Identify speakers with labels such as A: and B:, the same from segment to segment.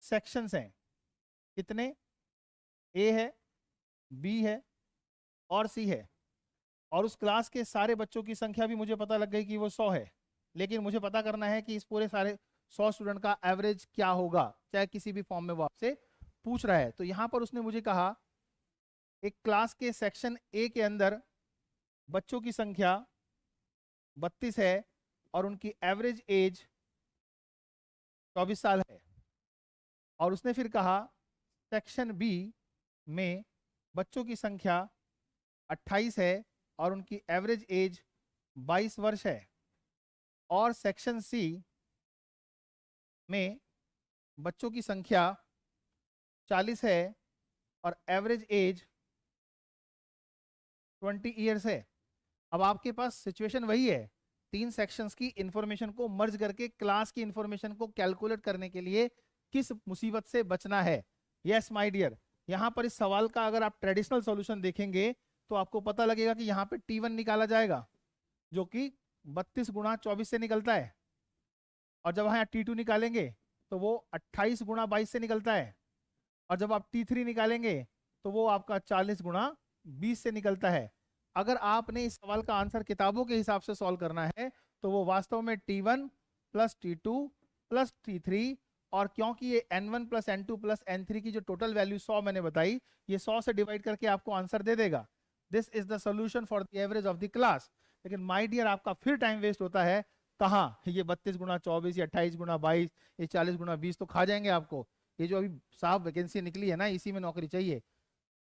A: Sections हैं, कितने? ए है, बी है और सी है, और उस क्लास के सारे बच्चों की संख्या भी मुझे पता लग गई कि वो 100 है, लेकिन मुझे पता करना है कि इस पूरे सारे 100 स्टूडेंट का एवरेज क्या होगा, चाहे किसी भी फॉर्म में वो आपसे पूछ रहा है। तो यहां पर उसने मुझे कहा एक क्लास के सेक्शन ए के अंदर बच्चों की संख्या 32 है और उनकी एवरेज एज 24 साल है। और उसने फिर कहा सेक्शन बी में बच्चों की संख्या 28 है और उनकी एवरेज एज 22 वर्ष है। और सेक्शन सी में बच्चों की संख्या 40 है और एवरेज एज 20 ईयर्स है। अब आपके पास सिचुएशन वही है, तीन सेक्शंस की इंफॉर्मेशन को मर्ज करके क्लास की इंफॉर्मेशन को कैलकुलेट करने के लिए किस मुसीबत से बचना है। यस माय डियर, यहां पर इस सवाल का अगर आप ट्रेडिशनल सॉल्यूशन देखेंगे तो आपको पता लगेगा कि यहां पे T1 निकाला जाएगा जो कि 32 गुणा 24 से निकलता है, और जब यहाँ T2 निकालेंगे तो वो 28 गुणा 22 से निकलता है, और जब आप T3 निकालेंगे तो वो आपका 40 गुणा 20 से निकलता है। अगर आपने इस सवाल का आंसर किताबों के हिसाब से सॉल्व करना है तो वो वास्तव में T1 plus T2 plus T3, और क्योंकि ये N1 plus N2 plus N3 की जो टोटल वैल्यू 100 मैंने बताई, ये 100 से डिवाइड करके आपको आंसर दे देगा। This is the solution for the average of the class. लेकिन माय डियर आपका फिर टाइम वेस्ट होता है, कहाँ ये 32 गुणा 24, ये 28 गुणा 22, ये 40 गुणा 20 तो खा जाएंगे आपको। ये जो अभी साफ वैकेंसी निकली है ना, इसी में नौकरी चाहिए।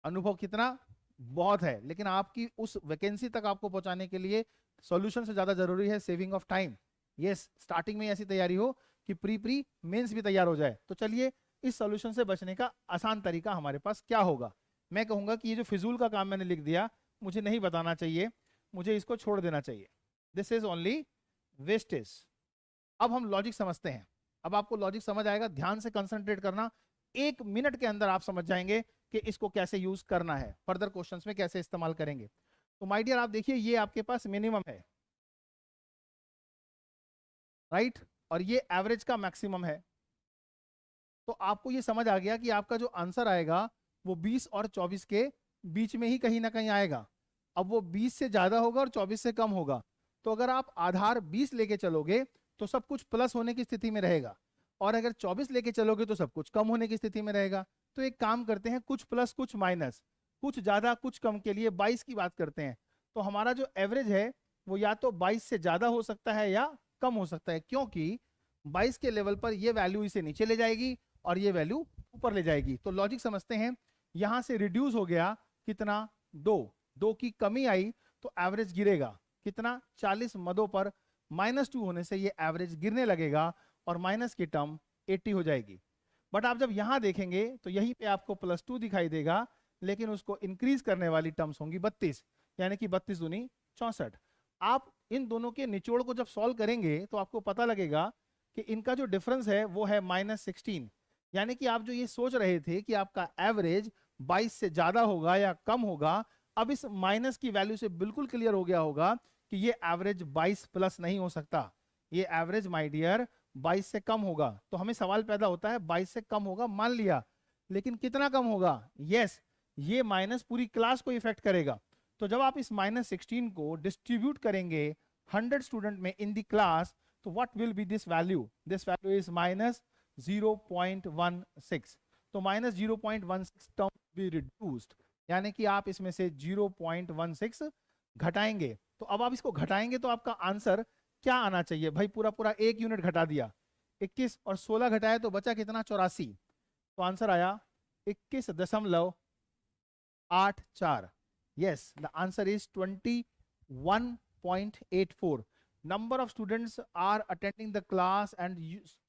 A: अनुभव कितना बहुत है, लेकिन आपकी उस वैकेंसी तक आपको पहुंचाने के लिए सॉल्यूशन से ज्यादा जरूरी है saving of time. Yes, starting में ऐसी तैयारी हो कि प्री मेंस भी तैयार हो जाए। तो चलिए, इस सॉल्यूशन से बचने का आसान तरीका हमारे पास क्या होगा। मैं कहूंगा कि ये जो फिजूल का काम मैंने लिख दिया, मुझे नहीं बताना चाहिए, मुझे इसको छोड़ देना चाहिए। This is only wastage. अब हम लॉजिक समझते हैं। अब आपको लॉजिक समझ आएगा, ध्यान से कंसंट्रेट करना, 1 मिनट के अंदर आप समझ जाएंगे कि इसको कैसे यूज करना है, फर्दर क्वेश्चंस में कैसे इस्तेमाल करेंगे। तो माय डियर आप देखिए, ये आपके पास मिनिमम है, राइट, और ये एवरेज का मैक्सिमम है। तो आपको ये समझ आ गया कि आपका जो आंसर आएगा वो 20 और 24 के बीच में ही कहीं ना कहीं आएगा। अब वो 20 से ज्यादा होगा और 24 से कम होगा, तो अगर आप आधार 20 लेके चलोगे तो सब कुछ प्लस होने की स्थिति में रहेगा, और अगर 24 लेके चलोगे तो सब कुछ कम होने की स्थिति में रहेगा। तो एक काम करते हैं, कुछ प्लस कुछ माइनस, कुछ ज्यादा कुछ कम के लिए 22 की बात करते हैं। तो हमारा जो एवरेज है वो या तो 22 से ज्यादा हो सकता है या कम हो सकता है, क्योंकि 22 के लेवल पर ये वैल्यू इसे नीचे ले जाएगी और ये वैल्यू ऊपर ले जाएगी। तो लॉजिक समझते हैं, यहां से रिड्यूस हो गया कितना, 2 की कमी आई तो एवरेज गिरेगा कितना, 40 मदों पर -2 होने से ये एवरेज गिरने लगेगा और माइनस की टर्म 80 हो जाएगी। बट आप जब यहां देखेंगे तो यहीं पे आपको +2 दिखाई देगा, लेकिन उसको इंक्रीज करने वाली टर्म्स होंगी 32, यानी कि 32 दूनी 64। आप इन दोनों के निचोड़ को जब सॉल्व करेंगे तो आपको पता लगेगा कि इनका जो डिफरेंस है वो है -16, यानी कि आप जो ये सोच रहे थे कि आपका एवरेज 22 से ज्यादा होगा या कम होगा, अब इस माइनस की वैल्यू से बिल्कुल क्लियर हो गया होगा कि ये एवरेज 22 प्लस नहीं हो सकता, ये एवरेज माय डियर 22 से कम होगा। तो हमें सवाल पैदा होता है 22 से कम होगा मान लिया, लेकिन कितना कम होगा? यस, ये माइनस पूरी क्लास को इफेक्ट करेगा। तो जब आप इस -16 को डिस्ट्रीब्यूट करेंगे 100 स्टूडेंट में इन द क्लास, तो what will be this value? This value is -0.16। तो -0.16 टर्म बी रिड्यूस्ड, यानी कि आप इसमें से 0.16 घटाएंगे। तो अब आप इसको घटाएंगे तो आपका आंसर क्या आना चाहिए भाई? पूरा पूरा 1 यूनिट घटा दिया, 21 और 16 घटाया तो बचा कितना, 84। तो आंसर आया 21.84। Yes, the answer is 21.84। Number of students are attending the class and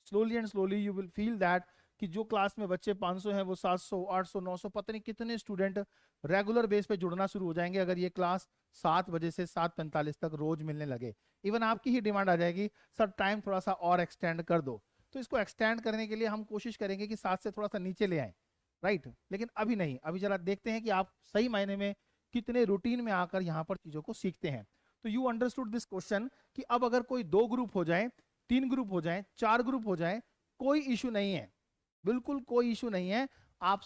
A: slowly you will feel that कि जो क्लास में बच्चे 500 हैं वो 700, 800, 900, पता नहीं कितने स्टूडेंट रेगुलर बेस पे जुड़ना शुरू हो जाएंगे अगर ये क्लास 7 बजे से 7:45 तक रोज मिलने लगे। इवन आपकी ही डिमांड आ जाएगी, सर टाइम थोड़ा सा और एक्सटेंड कर दो। तो इसको एक्सटेंड करने के लिए हम कोशिश करेंगे कि 7 से थोड़ा सा नीचे ले आए, राइट। लेकिन अभी नहीं, अभी जरा देखते हैं कि आप सही मायने में कितने रूटीन में आकर यहाँ पर चीजों को सीखते हैं। तो यू अंडरस्टूड दिस क्वेश्चन कि अब अगर कोई 2 ग्रुप हो जाए, 3 ग्रुप हो जाए, 4 ग्रुप हो जाए, कोई इश्यू नहीं है। बिल्कुल कोई इशू नहीं है, आप